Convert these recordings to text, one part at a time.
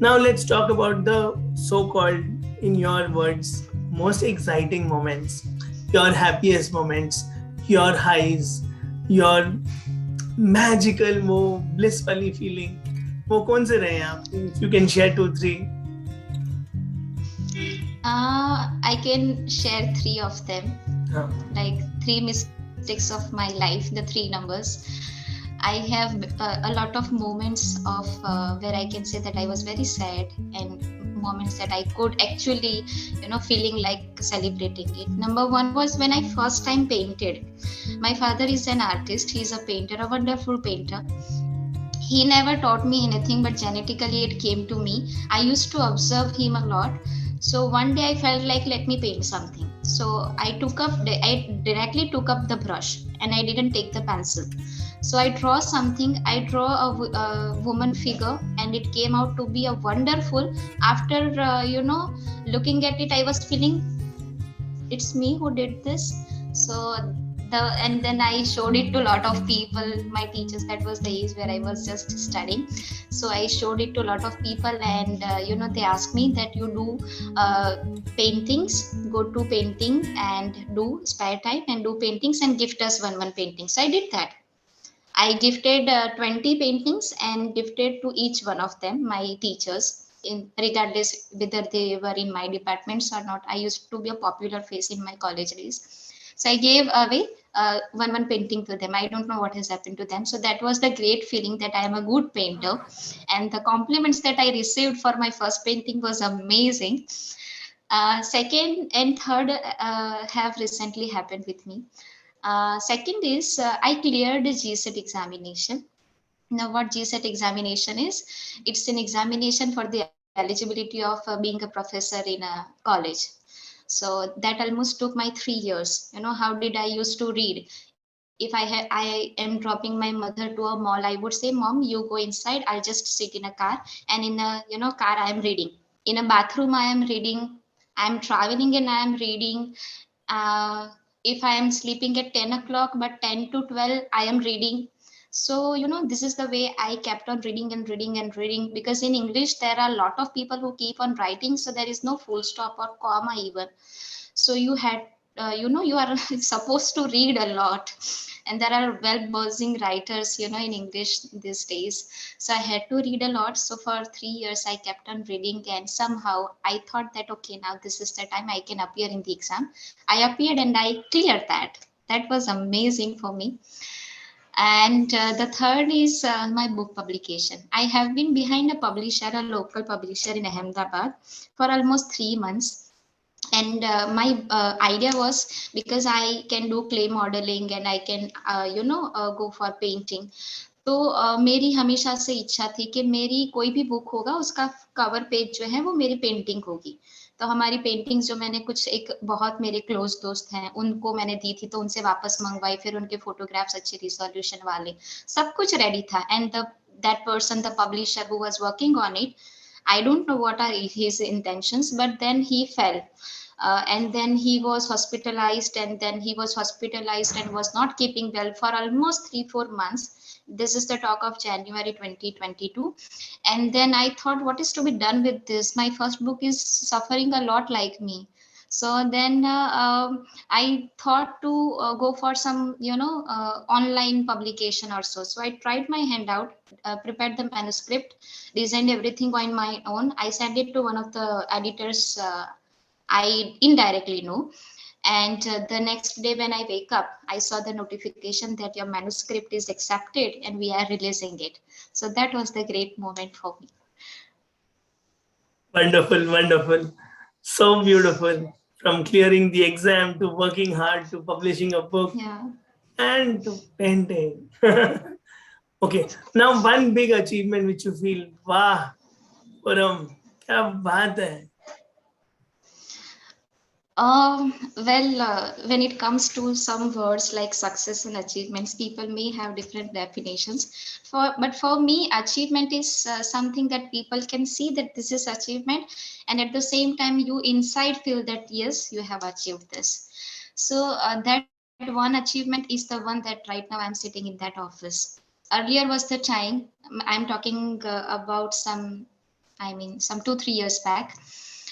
Now let's talk about the so-called, in your words, most exciting moments, your happiest moments, your highs, your magical, वो blissfully feeling. वो कौन से रहे हैं आपके? If you can share 2, 3. I can share three of them. Like three mistakes of my life, the three numbers. I have a lot of moments of where I can say that I was very sad, and moments that I could actually, feeling like celebrating it. Number one was when I first time painted. My father is an artist. He's a painter, a wonderful painter. He never taught me anything, but genetically it came to me. I used to observe him a lot. So one day I felt like, let me paint something. So I directly took up the brush, and I didn't take the pencil. So I draw something. I draw a woman figure, and it came out to be a wonderful. After looking at it, I was feeling it's me who did this. So and then I showed it to a lot of people, my teachers. That was the age where I was just studying. So I showed it to a lot of people, and they asked me that you do paintings, go to painting and do spare time and do paintings and gift us one painting. So I did that. I gifted 20 paintings and gifted to each one of them, my teachers, regardless whether they were in my departments or not. I used to be a popular face in my college days. So I gave away one painting to them. I don't know what has happened to them. So that was the great feeling that I am a good painter. And the compliments that I received for my first painting was amazing. Second and third have recently happened with me. Second is I cleared the GSET examination. Now, what GSET examination is? It's an examination for the eligibility of being a professor in a college. So that almost took my 3 years. How did I used to read? If I am dropping my mother to a mall, I would say, Mom, you go inside. I'll just sit in a car, and in a car I am reading. In a bathroom I am reading. I'm traveling and I am reading. If I am sleeping at 10 o'clock, but 10 to 12 I am reading. So this is the way I kept on reading and reading and reading, because in English there are a lot of people who keep on writing, so there is no full stop or comma even. So you had you are supposed to read a lot, and there are well buzzing writers in English these days. So I had to read a lot. So for 3 years I kept on reading, and somehow I thought that, okay, now this is the time I can appear in the exam. I appeared and I cleared that. That was amazing for me. And the third is my book publication. I have been behind a publisher, a local publisher in Ahmedabad, for almost 3 months. And my idea was, because I can do clay modeling and I can go for painting. तो मेरी हमेशा से इच्छा थी कि मेरी कोई भी बुक होगा उसका कवर पेज जो है वो मेरी पेंटिंग होगी. तो हमारी पेंटिंग्स जो मैंने कुछ एक बहुत मेरे क्लोज दोस्त हैं उनको मैंने दी थी, तो उनसे वापस मंगवाई, फिर उनके फोटोग्राफ्स अच्छे रिजोल्यूशन वाले, सब कुछ रेडी था. And that person, the publisher who was working on it, I don't know what are his intentions, but then he fell. And then he was hospitalized, and was not keeping well for almost 3-4 months. This is the talk of January 2022. And then I thought, what is to be done with this? My first book is suffering a lot like me. So then I thought to go for some online publication or so. So I tried my hand out, prepared the manuscript, designed everything on my own. I sent it to one of the editors I indirectly know. And the next day when I wake up, I saw the notification that your manuscript is accepted and we are releasing it. So that was the great moment for me. Wonderful, wonderful. So beautiful. From clearing the exam to working hard to publishing a book, and to painting. Okay, now one big achievement which you feel, wow, Foram, kya baat hai? When it comes to some words like success and achievements, people may have different definitions. But for me, achievement is something that people can see that this is achievement, and at the same time, you inside feel that yes, you have achieved this. So that one achievement is the one that right now I'm sitting in that office. Earlier was the time, I'm talking about some I mean, some 2-3 years back,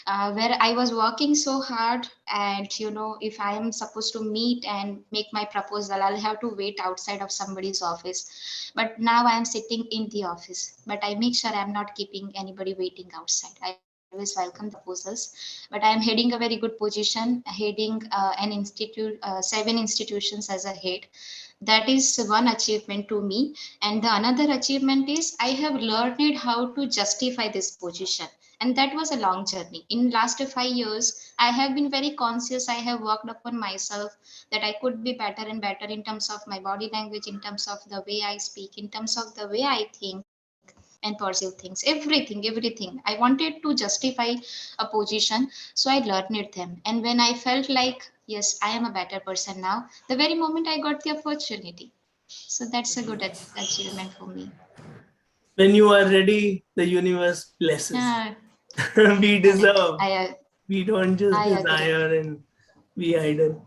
where I was working so hard, and if I am supposed to meet and make my proposal, I'll have to wait outside of somebody's office. But now I am sitting in the office, but I make sure I'm not keeping anybody waiting outside. I always welcome the proposals, but I am heading a very good position, heading an institute, 7 institutions as a head. That is one achievement to me. And the another achievement is I have learned how to justify this position, and that was a long journey. In last 5 years, I have been very conscious. I have worked upon myself, that I could be better and better in terms of my body language, in terms of the way I speak, in terms of the way I think and perceive things, everything. I wanted to justify a position, so I learned them. And when I felt like, yes, I am a better person now, the very moment I got the opportunity. So that's a good achievement for me. When you are ready, the universe blesses. Yeah, We correct. deserve. We don't just I agree. desire and be idle.